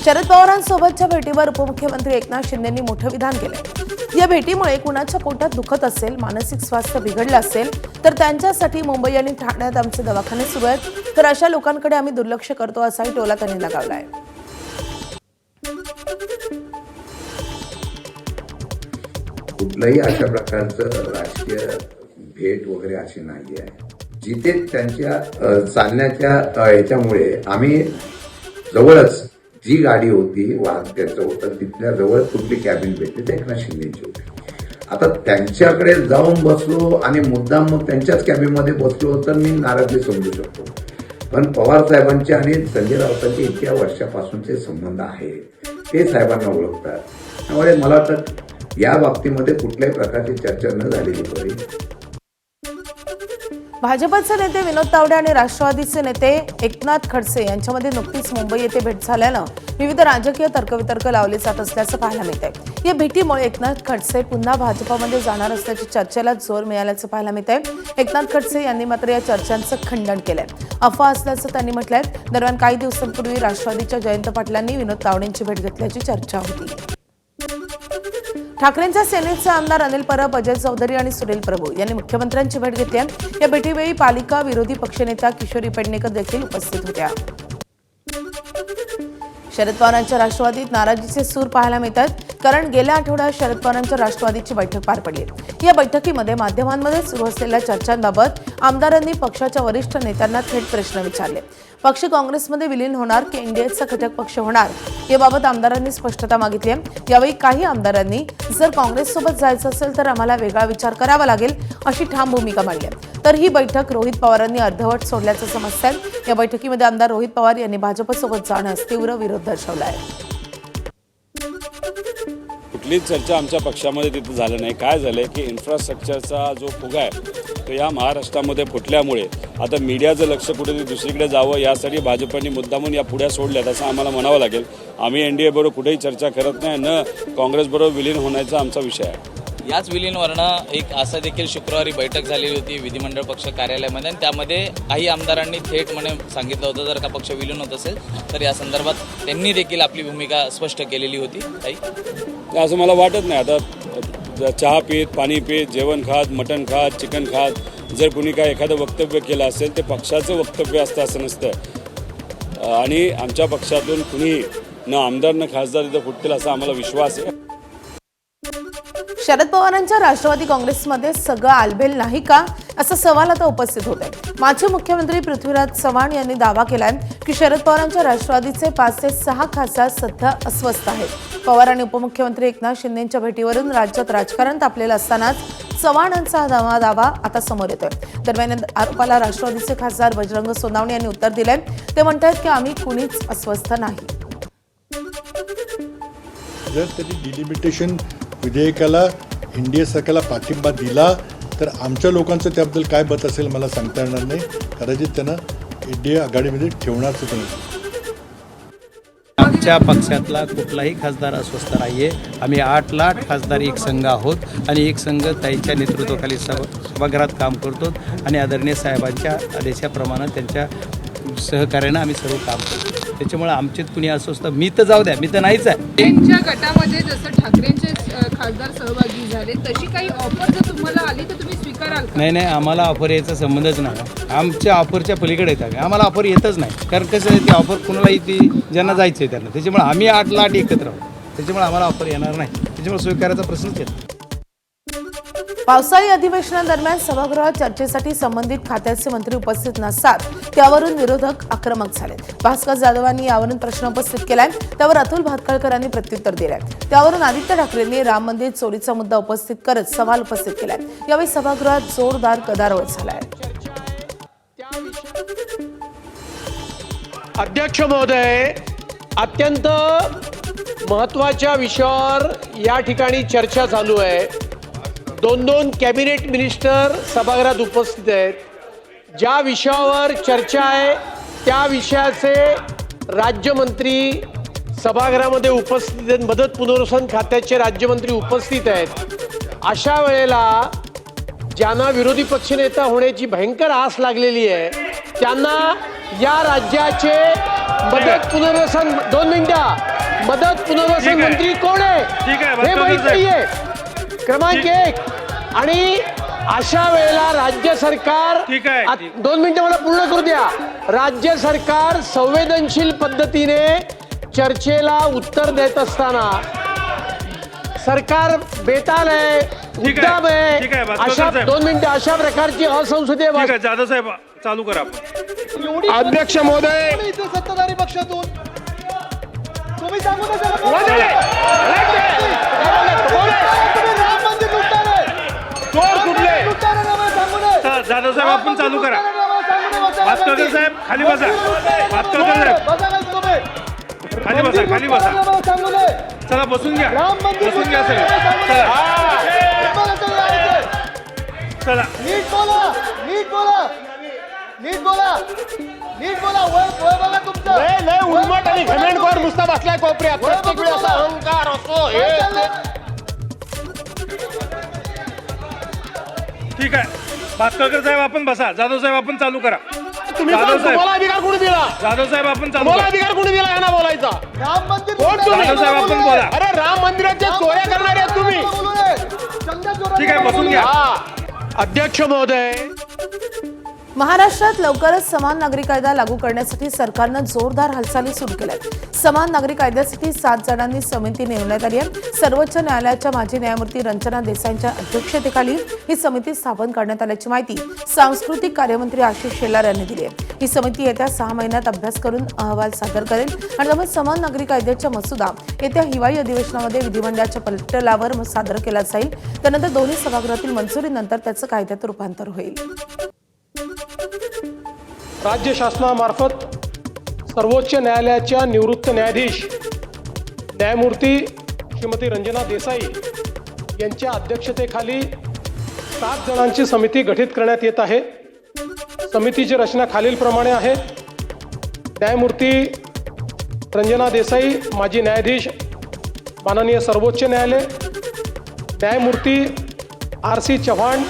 शरद पवारांसोबतच्या भेटीवर उपमुख्यमंत्री एकनाथ शिंदेंनी मोठं विधान केलंय। या भेटीमुळे कुणाच्या पोटात दुखत असेल, मानसिक स्वास्थ्य बिघडलं असेल तर त्यांच्यासाठी मुंबई आणि ठाण्यात आमचे दवाखाने सुरू आहेत, तर अशा लोकांकडे आम्ही दुर्लक्ष करतो असाही टोला त्यांनी लगावलाय। कुठलाही अशा प्रकारचं राजकीय भेट वगैरे अशी नाही आहे। जिथे त्यांच्या चालण्याच्या ह्याच्यामुळे आम्ही जवळच जी गाडी होती त्यांचं होतं तिथल्या जवळ कुठली कॅबिन भेटली ते एकनाथ शिंदेची होती। आता त्यांच्याकडे जाऊन बसलो आणि मुद्दाम मग त्यांच्याच कॅबिनमध्ये बसलो तर मी नाराजगी समजू शकतो, पण पवार साहेबांचे आणि संजय राऊतांचे इतक्या वर्षापासूनचे संबंध आहेत, ते साहेबांना ओळखतात। त्यामुळे मला वाटतं या बाबतीमध्ये कुठल्याही प्रकारची चर्चा न झालेली बरी। भाजपचे नेते विनोद तावडे आणि राष्ट्रवादीचे नेते एकनाथ खडसे यांच्यामध्ये नुकतीच मुंबई येथे भेट झाल्यानं विविध राजकीय तर्कवितर्क लावले जात असल्याचं पाहायला मिळत आहे। या भेटीमुळे एकनाथ खडसे पुन्हा भाजपमध्ये जाणार असल्याची चर्चेला जोर मिळाल्याचं पाहायला मिळत आहे। एकनाथ खडसे यांनी मात्र या चर्चांचं खंडन केलंय, अफवा असल्याचं त्यांनी म्हटलंय। दरम्यान काही दिवसांपूर्वी राष्ट्रवादीच्या जयंत पाटलांनी विनोद तावडेंची भेट घेतल्याची चर्चा होती। ठाकरेंच्या सेनेचे आमदार अनिल परब, अजय चौधरी आणि सुनील प्रभू यांनी मुख्यमंत्र्यांची भेट घेतली आहे। या भेटीवेळी पालिका विरोधी पक्षनेत्या किशोरी पेडणेकर देखील उपस्थित होत्या। शरद पवारांच्या राष्ट्रवादीत नाराजीचे सूर पाहायला मिळतात, कारण गेल्या आठवड्यात शरद पवारांच्या राष्ट्रवादीची बैठक पार पडली। या बैठकीमध्ये माध्यमांमध्ये सुरू असलेल्या चर्चांबाबत आमदारांनी पक्षाच्या वरिष्ठ नेत्यांना थेट प्रश्न विचारले। पक्ष काँग्रेसमध्ये विलीन होणार की एनडीएचा घटक पक्ष होणार याबाबत आमदारांनी स्पष्टता मागितली आहे। यावेळी काही आमदारांनी जर काँग्रेससोबत जायचं असेल तर आम्हाला वेगळा विचार करावा लागेल अशी ठाम भूमिका मांडली आहे। तर ही बैठक रोहित पवारांनी अर्धवट सोडल्याचं समजतंय। या बैठकीमध्ये आमदार रोहित पवार यांनी भाजपसोबत जाण्यास तीव्र विरोध दर्शवला आहे। कुठलीच चर्चा आमच्या पक्षामध्ये तिथे झालं नाही। काय झालंय की इन्फ्रास्ट्रक्चरचा जो फुगा आहे तो या महाराष्ट्रामध्ये फुटल्यामुळे आता मीडियाचं लक्ष कुठेतरी दुसरीकडे जावं यासाठी भाजपने मुद्दामून या पुढ्या सोडल्यात असं आम्हाला म्हणावं लागेल। आम्ही एनडीए बरोबर कुठेही चर्चा करत नाही, न काँग्रेसबरोबर विलीन होण्याचा आमचा विषय आहे। याच विलीनवरनं एक असं देखील शुक्रवारी बैठक झालेली होती विधिमंडळ पक्ष कार्यालयामध्ये, आणि त्यामध्ये काही आमदारांनी थेट सांगितलं होतं जर का पक्ष विलीन होत असेल तर या संदर्भात त्यांनी देखील आपली भूमिका स्पष्ट केलेली होती। काही असं मला वाटत नाही। आता चहा पीत, पाणी पीत, जेवण खात, मटण खात, चिकन खात जर कुणी काय एखादं वक्तव्य केलं असेल ते पक्षाचं वक्तव्य असतं असं नसतं, आणि आमच्या पक्षातून कुणी न आमदार न खासदार इथं फुटतील असा आम्हाला विश्वास आहे। शरद पवारांच्या राष्ट्रवादी काँग्रेसमध्ये सगळं आलबेल नाही का, असा सवाल आता उपस्थित होत आहे। माजी मुख्यमंत्री पृथ्वीराज चव्हाण यांनी दावा केलाय की शरद पवारांच्या राष्ट्रवादीचे 5 ते 6 खासदार सध्या अस्वस्थ आहेत। पवार आणि उपमुख्यमंत्री एकनाथ शिंदेंच्या भेटीवरून राज्यात राजकारण तापलेलं असतानाच चव्हाणांचा हा दावा आता समोर येतोय। दरम्यान आरोपाला राष्ट्रवादीचे खासदार बजरंग सोनावणे यांनी उत्तर दिलंय। ते म्हणतात की आम्ही कुणीच अस्वस्थ नाही। जर त्यांनी डिलिमिटेशन विधेयकाला एनडीए सरकारला पाठिंबा दिला तर आमच्या लोकांचं त्याबद्दल काय मत असेल मला सांगता येणार नाही। कदाचित त्यांना एनडीए आघाडीमध्ये ठेवणारच नाही। आमच्या पक्षातला कुठलाही खासदार अस्वस्थ नाहीये। आम्ही 8 लाख खासदार एक संघ आहोत आणि एक संघ ताईंच्या नेतृत्वाखाली सभागृहात काम करतो आणि आदरणीय साहेबांच्या आदेशाप्रमाणे त्यांच्या सहकार्यानं आम्ही सर्व काम करतो। त्याच्यामुळे आमच्यात कुणी अस्वस्थ मी तर जाऊ द्या, मी तर नाहीच आहे। त्यांच्या गटामध्ये जसं ठाकरेंचे खासदार सहभागी झाले तशी काही ऑफर जर तुम्हाला आली तर तुम्ही स्वीकाराल का? नाही, आम्हाला ऑफर यायचा संबंधच नाही। आमच्या ऑफरच्या पलीकडे येतात, आम्हाला ऑफर येतच नाही। कारण कसं आहे ती ऑफर कुणालाही ती ज्यांना जायचं आहे त्यांना, त्याच्यामुळे आम्ही 8 लाख एकत्र आहोत, त्याच्यामुळे आम्हाला ऑफर येणार नाही। त्याच्यामुळे स्वीकारायचा प्रश्नच येतो। पावसाळी अधिवेशनादरम्यान सभागृहात चर्चेसाठी संबंधित खात्याचे मंत्री उपस्थित नसतात, त्यावरून विरोधक आक्रमक झाले। भास्कर जाधवांनी यावरून प्रश्न उपस्थित केलाय, त्यावर अतुल भातखळकरांनी प्रत्युत्तर दिलंय। त्यावरून आदित्य ठाकरेंनी राम मंदिर चोरीचा मुद्दा उपस्थित करत सवाल उपस्थित केलाय। यावेळी सभागृहात जोरदार गदारोळ झालाय। अध्यक्ष महोदय, अत्यंत महत्त्वाच्या विषयावर या ठिकाणी चर्चा चालू आहे। 2 कॅबिनेट मिनिस्टर सभागृहात उपस्थित आहेत। ज्या विषयावर चर्चा आहे त्या विषयाचे राज्यमंत्री सभागृहामध्ये उपस्थित आहेत, मदत पुनर्वसन खात्याचे राज्यमंत्री उपस्थित आहेत। अशा वेळेला ज्यांना विरोधी पक्षनेता होण्याची भयंकर आस लागलेली आहे त्यांना या राज्याचे मदत पुनर्वसन 2 मिनिटं मदत पुनर्वसन मंत्री कोण आहे हे माहित नाहीये. क्रमांक 1. आणि अशा वेळेला राज्य सरकार 2 मिनिटं मला पूर्ण करू द्या. राज्य सरकार संवेदनशील पद्धतीने चर्चेला उत्तर देत असताना सरकार बेताल आहे, उद्दाम आहे, अशा 2 मिनिटं अशा प्रकारची असंसदीय जाधव साहेब चालू करा. अध्यक्ष महोदय सत्ताधारी पक्षातून तुम्ही सांगू जाधव साहेब आपण चालू करा. भास्करकर साहेब खाली बसा. भास्करकर साहेब खाली बसा. खाली बसा. चला बसून घ्या. बसून घ्या सगळे. चला नीट बोला, नीट बोला, नीट बोला, नीट बोला. वय बघा तुमचं. लय उर्मट आणि घमेंडखोर नुसता बसलाय कोपऱ्यात. प्रत्येक वेळी असा अहंकार असतो. ठीक आहे. भास्करकर साहेब आपण बसा. जाधव साहेब आपण चालू करा. तुम्ही तुम्हाला अधिकार कोणी दिला? जाधव साहेब आपण चालू तुम्हाला करा. अधिकार कोणी दिला यांना बोलायचा? राम मंदिर कोण तुम्ही? जाधव साहेब आपण बोला. अरे राम मंदिराच्या चोऱ्या करणारे आहेत तुम्ही. ठीक आहे बसून घ्या. अध्यक्ष महोदय महाराष्ट्रात लवकरच समान नागरी कायदा लागू करण्यासाठी सरकारनं जोरदार हालचाली सुरू केल्या आहेत. समान नागरी कायद्यासाठी 7 जणांनी समिती नेमण्यात आली आहे. सर्वोच्च न्यायालयाच्या माजी न्यायमूर्ती रंजना देसाईंच्या अध्यक्षतेखाली ही समिती स्थापन करण्यात आल्याची माहिती सांस्कृतिक कार्यमंत्री आशिष शेलार यांनी दिली आहे. ही समिती येत्या 6 महिन्यात अभ्यास करून अहवाल सादर करेल आणि त्यामुळे समान नागरी कायद्याचा मसुदा येत्या हिवाळी अधिवेशनामध्ये विधिमंडळाच्या पटलावर सादर केला जाईल. त्यानंतर दोन्ही सभागृहातील मंजुरीनंतर त्याचं कायद्यात रूपांतर होईल. राज्य शासनामार्फत सर्वोच्च न्यायालयाच्या निवृत्त न्यायाधीश न्यायमूर्ती श्रीमती रंजना देसाई यांच्या अध्यक्षतेखाली 7 जणांची समिती गठीत करण्यात येत आहे. समितीची रचना खालीलप्रमाणे आहे. न्यायमूर्ती रंजना देसाई माजी न्यायाधीश माननीय सर्वोच्च न्यायालय, न्यायमूर्ती RC चव्हाण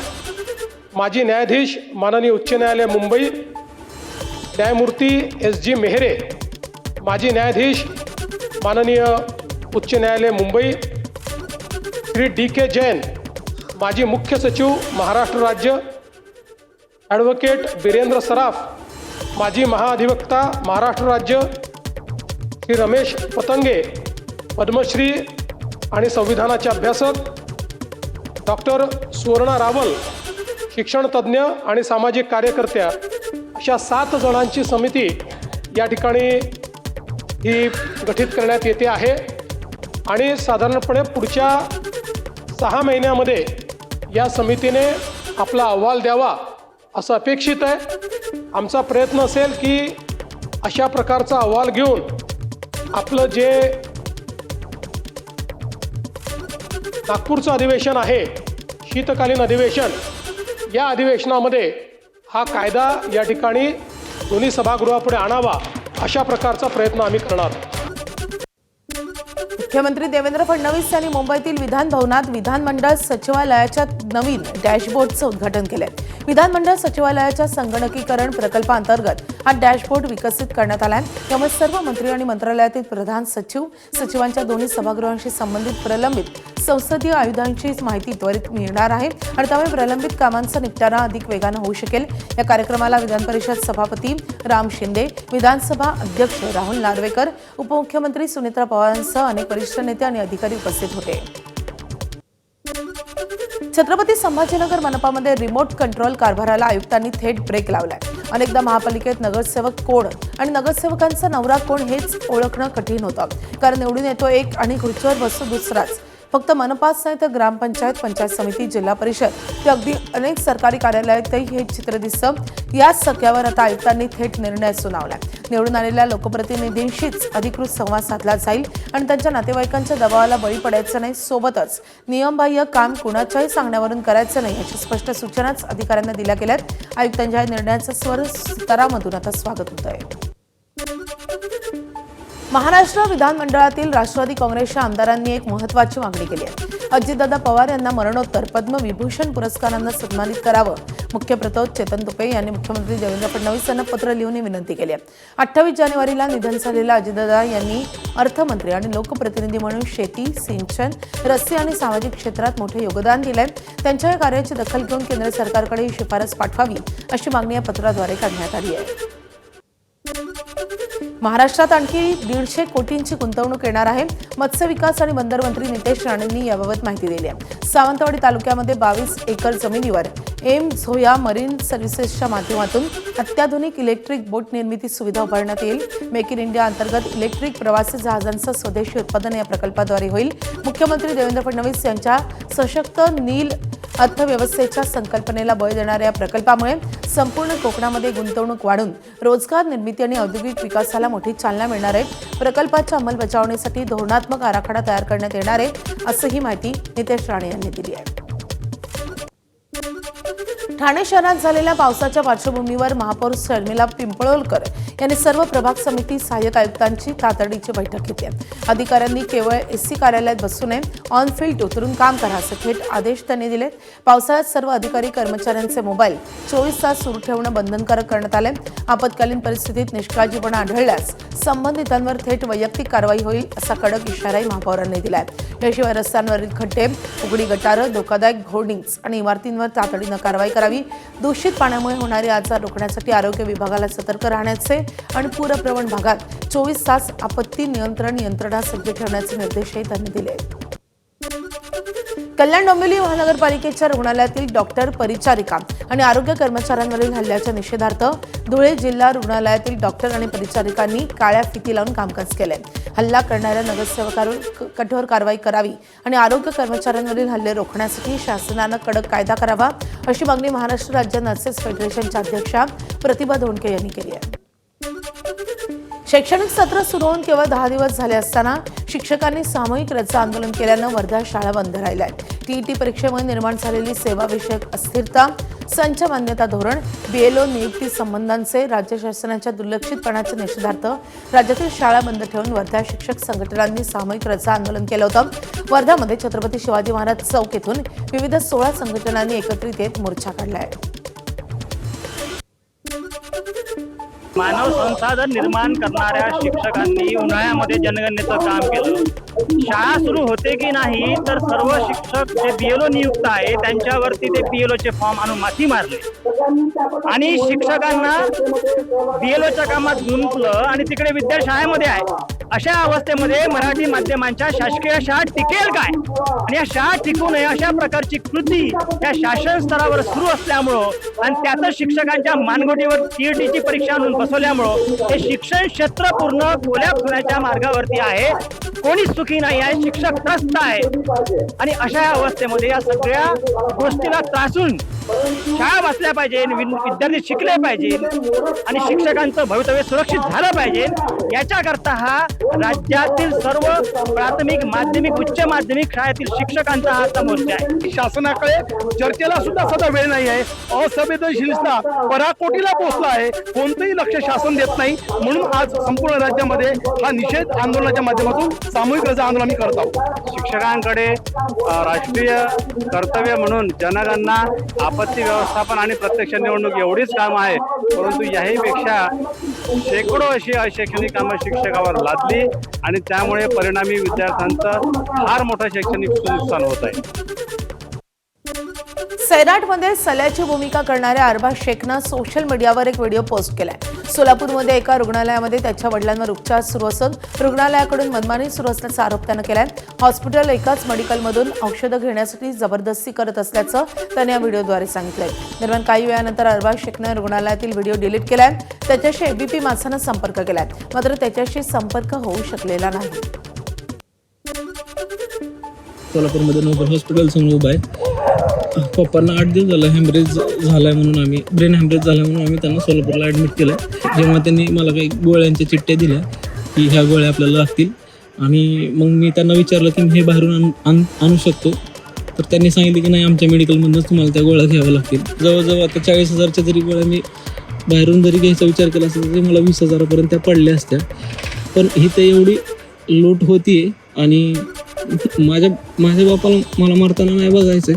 माजी न्यायाधीश माननीय उच्च न्यायालय मुंबई, न्यायमूर्ती SG मेहरे माजी न्यायाधीश माननीय उच्च न्यायालय मुंबई, श्री DK जैन माजी मुख्य सचिव महाराष्ट्र राज्य, ॲडव्होकेट बिरेंद्र सराफ माजी महाअधिवक्ता महाराष्ट्र राज्य, श्री रमेश पतंगे पद्मश्री आणि संविधानाचे अभ्यासक, डॉक्टर सुवर्णा रावल शिक्षणतज्ज्ञ आणि सामाजिक कार्यकर्त्या, अशा 7 जणांची समिती या ठिकाणी ही गठीत करण्यात येते आहे. आणि साधारणपणे पुढच्या 6 महिन्यामध्ये या समितीने आपला अहवाल द्यावा असं अपेक्षित आहे. आमचा प्रयत्न असेल की अशा प्रकारचा अहवाल घेऊन आपलं जे नागपूरचं अधिवेशन आहे, शीतकालीन अधिवेशन, या अधिवेशनामध्ये हा कायदा या ठिकाणी दोन्ही सभागृहापुढे आणावा अशा प्रकारचा प्रयत्न आम्ही करणार. मुख्यमंत्री देवेंद्र फडणवीस यांनी मुंबईतील विधान भवनात विधानमंडळ सचिवालयाच्या नवीन डॅशबोर्डचं उद्घाटन केलंय. विधानमंडळ सचिवालयाच्या संगणकीकरण प्रकल्पांतर्गत हा डॅशबोर्ड विकसित करण्यात आलाय. त्यामुळे सर्व मंत्री आणि मंत्रालयातील प्रधान सचिव, सचिवांच्या दोन्ही सभागृहांशी संबंधित प्रलंबित संसदीय आयुधांची माहिती त्वरित मिळणार आहे आणि त्यामुळे प्रलंबित कामांचा निपटारा अधिक वेगानं होऊ शकेल. या कार्यक्रमाला विधान परिषद सभापती राम शिंदे, विधानसभा अध्यक्ष राहुल नार्वेकर, उपमुख्यमंत्री सुनेत्रा पवारांसह अनेक वरिष्ठ नेते आणि अधिकारी उपस्थित होते. छत्रपती संभाजीनगर मनपामध्ये रिमोट कंट्रोल कारभाराला आयुक्तांनी थेट ब्रेक लावलाय. अनेकदा महापालिकेत नगरसेवक कोण आणि नगरसेवकांचा नवरा कोण हेच ओळखणं कठीण होतं. कारण निवडून येतो एक आणि खुर्चीवर बसतो दुसराच. फक्त मनपाच नाही तर ग्रामपंचायत, पंचायत समिती, जिल्हा परिषद ते अगदी अनेक सरकारी कार्यालयातही हे चित्र दिसतं. याच सख्यावर आता आयुक्तांनी थेट निर्णय सुनावलाय. निवडून आलेल्या लोकप्रतिनिधींशीच अधिकृत संवाद साधला जाईल आणि त्यांच्या नातेवाईकांच्या दबावाला बळी पडायचं नाही. सोबतच नियमबाह्य काम कुणाच्याही सांगण्यावरून करायचं नाही अशी स्पष्ट सूचनाच अधिकाऱ्यांना दिल्या गेल्यात. आयुक्तांच्या या निर्णयाचं स्वर स्तरामधून आता स्वागत होत आहे. महाराष्ट्र विधानमंडळातील राष्ट्रवादी काँग्रेसच्या आमदारांनी एक महत्त्वाची मागणी केली आहे. अजितदादा पवार यांना मरणोत्तर पद्मविभूषण पुरस्कारानं सन्मानित करावं. मुख्य प्रतोद चेतन तुपे यांनी मुख्यमंत्री देवेंद्र फडणवीस यांना पत्र लिहून ही विनंती केली आहे. 28 जानेवारीला निधन झालेल्या अजितदादा यांनी अर्थमंत्री आणि लोकप्रतिनिधी म्हणून शेती, सिंचन, रस्ते आणि सामाजिक क्षेत्रात मोठे योगदान दिले. त्यांच्या या कार्याची दखल घेऊन केंद्र सरकारकडे ही शिफारस पाठवावी अशी मागणी या पत्राद्वारे करण्यात आली आहे. महाराष्ट्रात आणखी 150 कोटींची गुंतवणूक येणार आहे. मत्स्य विकास आणि बंदर मंत्री नितेश राणेंनी याबाबत माहिती दिली आहे. सावंतवाडी तालुक्यामध्ये 22 एकर जमिनीवर एम झोया मरीन सर्व्हिसेसच्या माध्यमातून अत्याधुनिक इलेक्ट्रिक बोट निर्मिती सुविधा उभारण्यात येईल. मेक इन इंडिया अंतर्गत इलेक्ट्रिक प्रवासी जहाजांचं स्वदेशी उत्पादन या प्रकल्पाद्वारे होईल. मुख्यमंत्री देवेंद्र फडणवीस यांच्या सशक्त नील अर्थव्यवस्थेच्या संकल्पनेला बळ देणाऱ्या या प्रकल्पामुळे संपूर्ण कोकणामध्ये गुंतवणूक वाढून रोजगार निर्मिती आणि औद्योगिक विकासाला मोठी चालना मिळणार आहे. प्रकल्पाच्या अंमलबजावणीसाठी धोरणात्मक आराखडा तयार करण्यात येणार आहे, असंही माहिती नितेश राणे यांनी दिली आहे. ठाणे शहरात झालेल्या पावसाच्या पार्श्वभूमीवर महापौर शर्मिला पिंपळोलकर यांनी सर्व प्रभाग समिती सहाय्यक आयुक्तांची तातडीची बैठक घेतली. अधिकाऱ्यांनी केवळ एससी कार्यालयात बसू नये, ऑन फील्ड उतरून काम करा असे थेट आदेश त्यांनी दिले. पावसाळ्यात सर्व अधिकारी कर्मचाऱ्यांचे मोबाईल 24 तास सुरू ठेवणं बंधनकारक करण्यात आले. आपत्कालीन परिस्थितीत निष्काळजीपणा आढळल्यास संबंधितांवर थेट वैयक्तिक कारवाई होईल असा कडक इशाराही महापौरांनी दिला आहे. याशिवाय रस्त्यांवरील खड्डे, उघडी गटारं, धोकादायक होर्डिंग्ज आणि इमारतींवर तातडीनं कारवाई करावी. दूषित पाण्यामुळे होणारे आजार रोखण्यासाठी आरोग्य विभागाला सतर्क राहण्याचे आणि पूरप्रवण भागात 24 तास आपत्ती नियंत्रण यंत्रणा सज्ज ठेवण्याचे निर्देशही त्यांनी दिले. कल्याण डोंबिवली महानगरपालिकेच्या रुग्णालयातील डॉक्टर, परिचारिका आणि आरोग्य कर्मचाऱ्यांवरील हल्ल्याच्या निषेधार्थ धुळे जिल्हा रुग्णालयातील डॉक्टर आणि परिचारिकांनी काळ्या फिती लावून कामकाज केलंय. हल्ला करणाऱ्या नगरसेवकांवर कठोर कारवाई करावी आणि आरोग्य कर्मचाऱ्यांवरील हल्ले रोखण्यासाठी शासनानं कडक कायदा करावा अशी मागणी महाराष्ट्र राज्य नर्सेस फेडरेशनच्या अध्यक्षा प्रतिभा धोंडके यांनी केली आहे. शैक्षणिक सत्र सुरू होऊन केवळ 10 दिवस झाले असताना शिक्षकांनी सामूहिक रजा आंदोलन केल्यानं वर्धा शाळा बंद राहिल्या आहेत. टीईटी परीक्षेमुळे निर्माण झालेली सेवाविषयक अस्थिरता, संच मान्यता धोरण, बीएलओ नियुक्ती संबंधांचे राज्य शासनाच्या दुर्लक्षितपणाच्या निषेधार्थ राज्यातील शाळा बंद ठेवून वर्धा शिक्षक संघटनांनी सामूहिक रजा आंदोलन केलं होतं. वर्ध्यामध्ये छत्रपती शिवाजी महाराज चौक येथून विविध 16 संघटनांनी एकत्रित येत मोर्चा काढला आहे. मानव संसाधन निर्माण करणाऱ्या शिक्षकांनी उन्हाळ्यामध्ये जनगणनेचं काम केलं. शाळा सुरू होते की नाही तर सर्व शिक्षक जे बीएलओ नियुक्त आहे त्यांच्यावरती ते बीएलओचे फॉर्म आणून माथी मारले आणि शिक्षकांना बीएलओच्या कामात गुंतलं आणि तिकडे विद्याशाळेमध्ये आहे. अशा अवस्थेमध्ये मराठी माध्यमांच्या शासकीय शाळा टिकेल काय आणि या शाळा टिकू नये अशा प्रकारची कृती या शासन स्तरावर सुरू असल्यामुळं आणि त्यातच शिक्षकांच्या मानगोटीवर टीईटीची परीक्षा आणून बसवल्यामुळं हे शिक्षण क्षेत्र पूर्ण कोल्याप्स होण्याच्या मार्गावरती आहे. कोणीच सुखी नाही आहे, शिक्षक त्रस्त आहे आणि अशा अवस्थेमध्ये या सगळ्या गोष्टीला त्रासून शाळा वाचल्या पाहिजे, विद्यार्थी शिकले पाहिजे आणि शिक्षकांचं भवितव्य सुरक्षित झालं पाहिजे. याच्याकरता हा राज्यातील सर्व प्राथमिक, माध्यमिक, उच्च माध्यमिक शाळेतील शिक्षकांचा हा मोर्चा आहे. शासनाकडे चर्चेला सुद्धा सध्या वेळ नाही आहे. असंवेदनशीलता पराकोटीला पोहोचला आहे. कोणतंही लक्ष शासन देत नाही. म्हणून आज संपूर्ण राज्यामध्ये हा निषेध आंदोलनाच्या माध्यमातून सामूहिक रजा आंदोलन आम्ही करत आहोत. शिक्षकांकडे राष्ट्रीय कर्तव्य म्हणून जनगणना, आपत्ती व्यवस्थापन आणि प्रत्यक्ष निवडणूक एवढीच कामं आहे. परंतु याहीपेक्षा शेकडो अशी अशैक्षणिक कामं शिक्षकावर लादली आणि त्यामुळे परिणामी विद्यार्थ्यांचं फार मोठं शैक्षणिक नुकसान होत आहे. सैराटमध्ये सल्याची भूमिका करणाऱ्या अरबाज शेखनं सोशल मीडियावर एक व्हिडिओ पोस्ट केलाय. सोलापूरमध्ये एका रुग्णालयामध्ये त्याच्या वडिलांवर उपचार सुरू असून रुग्णालयाकडून मनमानी सुरू असल्याचा आरोप त्यानं केलाय. हॉस्पिटल एकाच मेडिकलमधून औषधं घेण्यासाठी जबरदस्ती करत असल्याचं त्याने या व्हिडिओद्वारे सांगितलंय. दरम्यान काही वेळानंतर अरबाज शेखनं रुग्णालयातील व्हिडिओ डिलीट केलाय. त्याच्याशी एबीपी माझानं संपर्क केलाय, मात्र त्याच्याशी संपर्क होऊ शकलेला नाही. सोलापूरमध्ये नोबल हॉस्पिटल समोर उभा आहे. पप्पांना 8 दिवस झालं हॅमरेज झालाय म्हणून आम्ही ब्रेन हॅमरेज झाला म्हणून आम्ही त्यांना सोलापूरला ॲडमिट केलं. जेव्हा त्यांनी मला काही गोळ्यांच्या चिठ्ठ्या दिल्या की ह्या गोळ्या आपल्याला लागतील आणि मग मी त्यांना विचारलं की मी हे बाहेरून आणू शकतो, तर त्यांनी सांगितलं की नाही, आमच्या मेडिकलमधूनच तुम्हाला त्या गोळ्या घ्याव्या लागतील. जवळजवळ आता 40,000च्या जरी गोळ्या मी बाहेरून जरी घ्यायचा विचार केला असता तरी मला 20,000पर्यंत त्या पडल्या असत्या. पण इथं एवढी लूट होतीये आणि माझ्या बापाला मला मारताना नाही बघायचं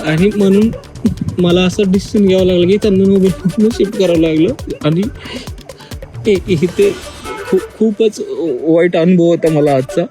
आणि म्हणून मला असं डिसिजन घ्यावं लागलं की त्यांना नोबेल शिफ्ट करावं लागलं. आणि इथे खूपच वाईट अनुभव होता मला आजचा.